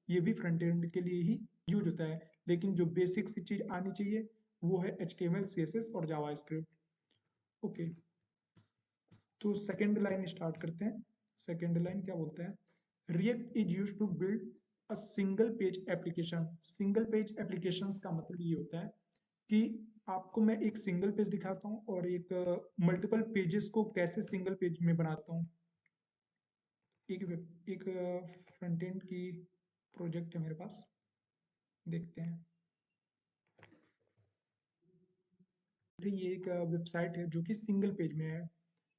ये भी front end के लिए ही यूज होता है, लेकिन जो बेसिक सी चीज आनी चाहिए वो है HTML, CSS और जावास्क्रिप्ट। ओके, तो सेकेंड लाइन स्टार्ट करते हैं। सेकेंड लाइन क्या बोलता है, React is use to build a single page application. Single page application का मतलब ये होता है कि आपको मैं एक सिंगल पेज दिखाता हूँ और एक मल्टीपल पेजेस को कैसे सिंगल पेज में बनाता हूँ। एक फ्रंट एंड की प्रोजेक्ट है मेरे पास, देखते हैं। तो ये एक वेबसाइट है जो कि सिंगल पेज में है।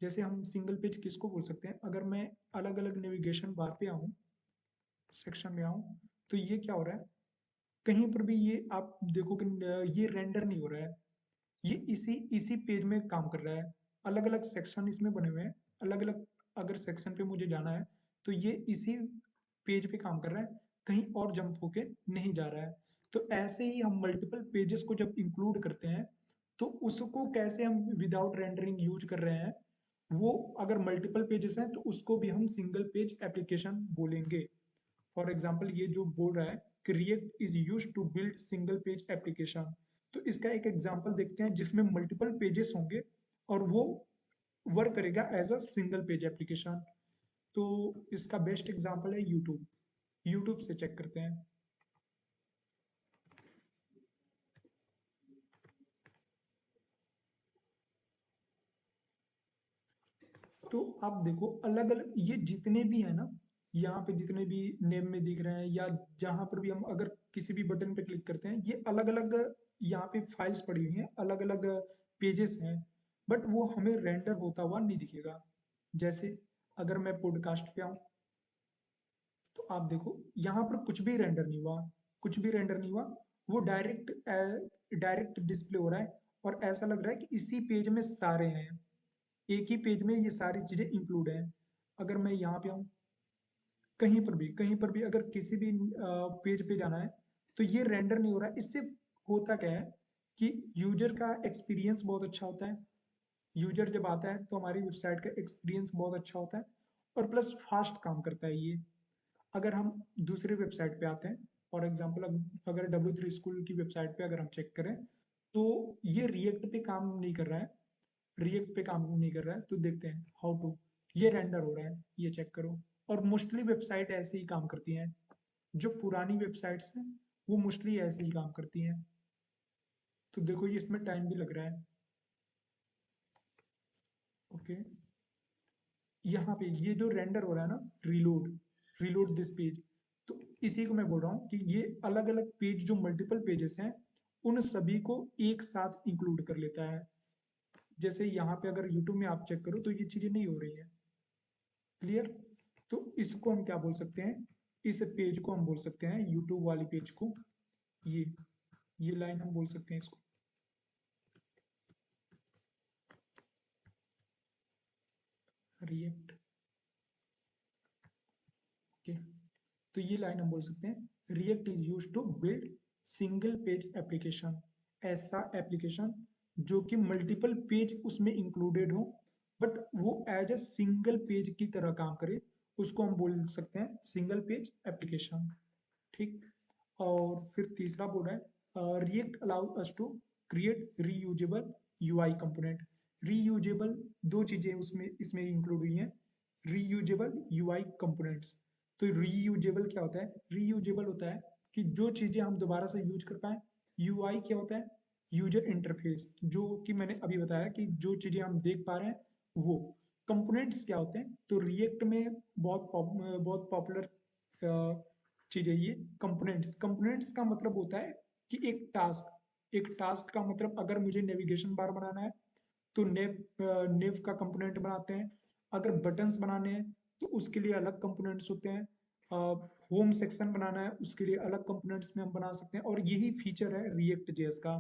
जैसे हम सिंगल पेज किसको बोल सकते हैं, अगर मैं अलग अलग नेविगेशन बार पे आऊँ, सेक्शन में आऊँ, तो ये क्या हो रहा है, कहीं पर भी ये आप देखो कि ये रेंडर नहीं हो रहा है, ये इसी इसी पेज में काम कर रहा है। अलग अलग सेक्शन इसमें बने हुए हैं, अलग अलग अगर सेक्शन पे मुझे जाना है तो ये इसी पेज पे काम कर रहा है, कहीं और जंप होके नहीं जा रहा है। तो ऐसे ही हम मल्टीपल पेजेस को जब इंक्लूड करते हैं तो उसको कैसे हम विदाउट रेंडरिंग यूज कर रहे हैं, वो अगर मल्टीपल पेजेस हैं तो उसको भी हम सिंगल पेज एप्लीकेशन बोलेंगे। फॉर एग्जाम्पल ये जो बोल रहा है कि React is use to build single page application, तो इसका एक एग्जाम्पल देखते हैं जिसमें मल्टीपल पेजेस होंगे और वो वर्क करेगा as a single page application. तो इसका बेस्ट एग्जाम्पल है यूट्यूब। यूट्यूब से चेक करते हैं। तो आप देखो अलग अलग ये जितने भी है ना, यहाँ पे जितने भी नेम में दिख रहे हैं या जहां पर भी हम अगर किसी भी बटन पे क्लिक करते हैं, ये अलग अलग यहाँ पे फाइल्स पड़ी हुई हैं, अलग अलग पेजेस हैं, बट वो हमें रेंडर होता हुआ नहीं दिखेगा। जैसे अगर मैं पॉडकास्ट पे आऊँ तो आप देखो यहाँ पर कुछ भी रेंडर नहीं हुआ, कुछ भी रेंडर नहीं हुआ, वो डायरेक्ट डिस्प्ले हो रहा है और ऐसा लग रहा है कि इसी पेज में सारे हैं, एक ही पेज में ये सारी चीजें इंक्लूड हैं। अगर मैं यहाँ पे आऊँ, कहीं पर भी अगर किसी भी पेज पे जाना है तो ये रेंडर नहीं हो रहा है। इससे होता क्या है कि यूजर का एक्सपीरियंस बहुत अच्छा होता है। यूजर जब आता है तो हमारी वेबसाइट का एक्सपीरियंस बहुत अच्छा होता है और प्लस फास्ट काम करता है ये। अगर हम दूसरे वेबसाइट पे आते हैं, फॉर एग्जांपल अगर W3 स्कूल की वेबसाइट पे अगर हम चेक करें तो ये रिएक्ट पे काम नहीं कर रहा है, रिएक्ट पे काम नहीं कर रहा है, तो देखते हैं हाउ टू, ये रेंडर हो रहा है, ये चेक करो। और मोस्टली वेबसाइट ऐसे ही काम करती हैं, जो पुरानी वेबसाइट्स हैं वो मोस्टली ऐसे ही काम करती हैं। तो देखो ये इसमें टाइम भी लग रहा है। ओके, यहाँ पे ये जो रेंडर हो रहा है ना, रीलोड, रीलोड दिस पेज, तो इसी को मैं बोल रहा हूँ कि ये अलग अलग पेज जो मल्टीपल पेजेस हैं उन सभी को एक साथ इंक्लूड कर लेता है। जैसे यहाँ पे अगर यूट्यूब में आप चेक करो तो ये चीजें नहीं हो रही है। क्लियर? तो इसको हम क्या बोल सकते हैं, इस पेज को हम बोल सकते हैं, यूट्यूब वाली पेज को, ये ये लाइन हम बोल सकते हैं इसको रिएक्ट। ओके, तो ये लाइन हम बोल सकते हैं React is use to build single page application. ऐसा एप्लीकेशन जो कि मल्टीपल पेज उसमें इंक्लूडेड हो बट वो एज अ सिंगल पेज की तरह काम करे, उसको हम बोल सकते हैं सिंगल पेज एप्लीकेशन। ठीक, और फिर तीसरा बोल रहा है React allow us to create reusable UI component. Reusable दो चीजें उसमें इसमें इंक्लूड हुई हैं, रीयूजेबल यूआई कंपोनेंट्स। तो रीयूजेबल क्या होता है, रीयूजेबल होता है कि जो चीजें हम दोबारा से यूज कर पाए। यूआई क्या होता है, यूजर इंटरफेस, जो कि मैंने अभी बताया कि जो चीजें हम देख पा रहे हैं वो। कंपोनेंट्स क्या होते हैं, तो रिएक्ट में बहुत पॉपुलर चीज है ये कंपोनेंट्स। कंपोनेंट्स का मतलब होता है कि एक टास्क का मतलब अगर मुझे नेविगेशन बार बनाना है तो नेव का कंपोनेंट बनाते हैं। अगर बटन्स बनाने हैं तो उसके लिए अलग कंपोनेंट्स होते हैं। होम सेक्शन बनाना है उसके लिए अलग कंपोनेंट्स में हम बना सकते हैं। और यही फीचर है रिएक्ट जेएस का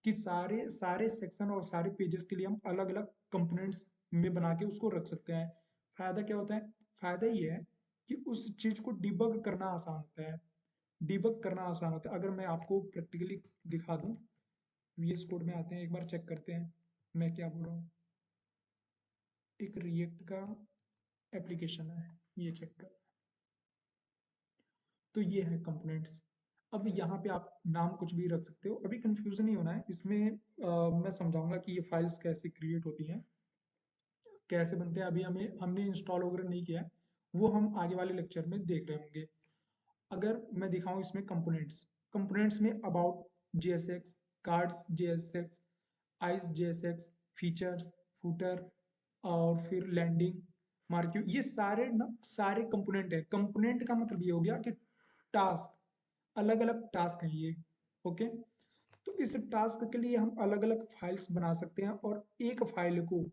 कि सारे सारे सेक्शन और सारे पेजेस के लिए हम अलग अलग कंपोनेंट्स में बना के उसको रख सकते हैं। फायदा क्या होता है, फायदा ये है कि उस चीज को डिबग करना आसान होता है। डिबग करना आसान होता है। अगर मैं आपको प्रैक्टिकली दिखा दूं, VS कोड में आते हैं, एक बार चेक करते हैं मैं क्या बोल रहा हूँ। एक रिएक्ट का एप्लीकेशन है, ये चेक कर। तो ये है कंपोनेंट्स। अब यहाँ पे आप नाम कुछ भी रख सकते हो, अभी कंफ्यूजन नहीं होना है इसमें। मैं समझाऊंगा कि ये फाइल्स कैसे क्रिएट होती हैं, कैसे बनते हैं। अभी हमने इंस्टॉल वगैरह नहीं किया है, वो हम आगे वाले लेक्चर में देख रहे होंगे। अगर मैं दिखाऊं इसमें कंपोनेंट्स, कंपोनेंट्स में about JSX, cards JSX, ice JSX, features, footer, और फिर लैंडिंग, मार्क्यू, ये सारे ना सारे कंपोनेंट है। कंपोनेंट का मतलब ये हो गया कि टास्क, अलग अलग टास्क हैं ये। ओके, तो इस टास्क के लिए हम अलग अलग फाइल्स बना सकते हैं, और एक फाइल को,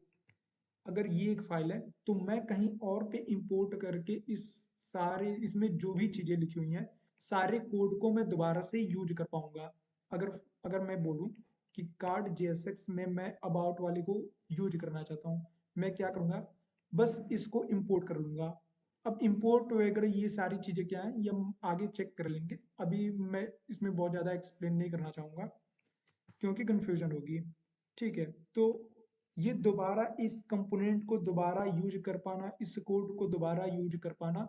अगर ये एक फाइल है तो मैं कहीं और पे इंपोर्ट करके इस सारे, इसमें जो भी चीजें लिखी हुई हैं, सारे कोड को मैं दोबारा से यूज कर पाऊंगा। अगर अगर मैं बोलूं कि कार्ड JSX में मैं अबाउट वाले को यूज करना चाहता हूं, मैं क्या करूंगा, बस इसको इंपोर्ट कर लूंगा। अब इंपोर्ट वगैरह ये सारी चीजें क्या है, ये हम आगे चेक कर लेंगे। अभी मैं इसमें बहुत ज्यादा एक्सप्लेन नहीं करना चाहूंगा क्योंकि कंफ्यूजन होगी। ठीक है, तो ये दोबारा इस कंपोनेंट को दोबारा यूज कर पाना, इस कोड को दोबारा यूज कर पाना,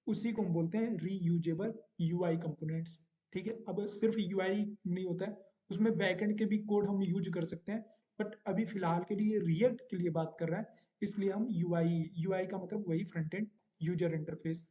उसी को हम बोलते हैं रीयूजेबल UI कंपोनेंट्स। ठीक है, अब सिर्फ UI नहीं होता है, उसमें बैकएंड के भी कोड हम यूज कर सकते हैं, बट अभी फिलहाल के लिए रिएक्ट के लिए बात कर रहा है, इसलिए हम UI, UI का मतलब वही फ्रंट एंड यूजर इंटरफेस।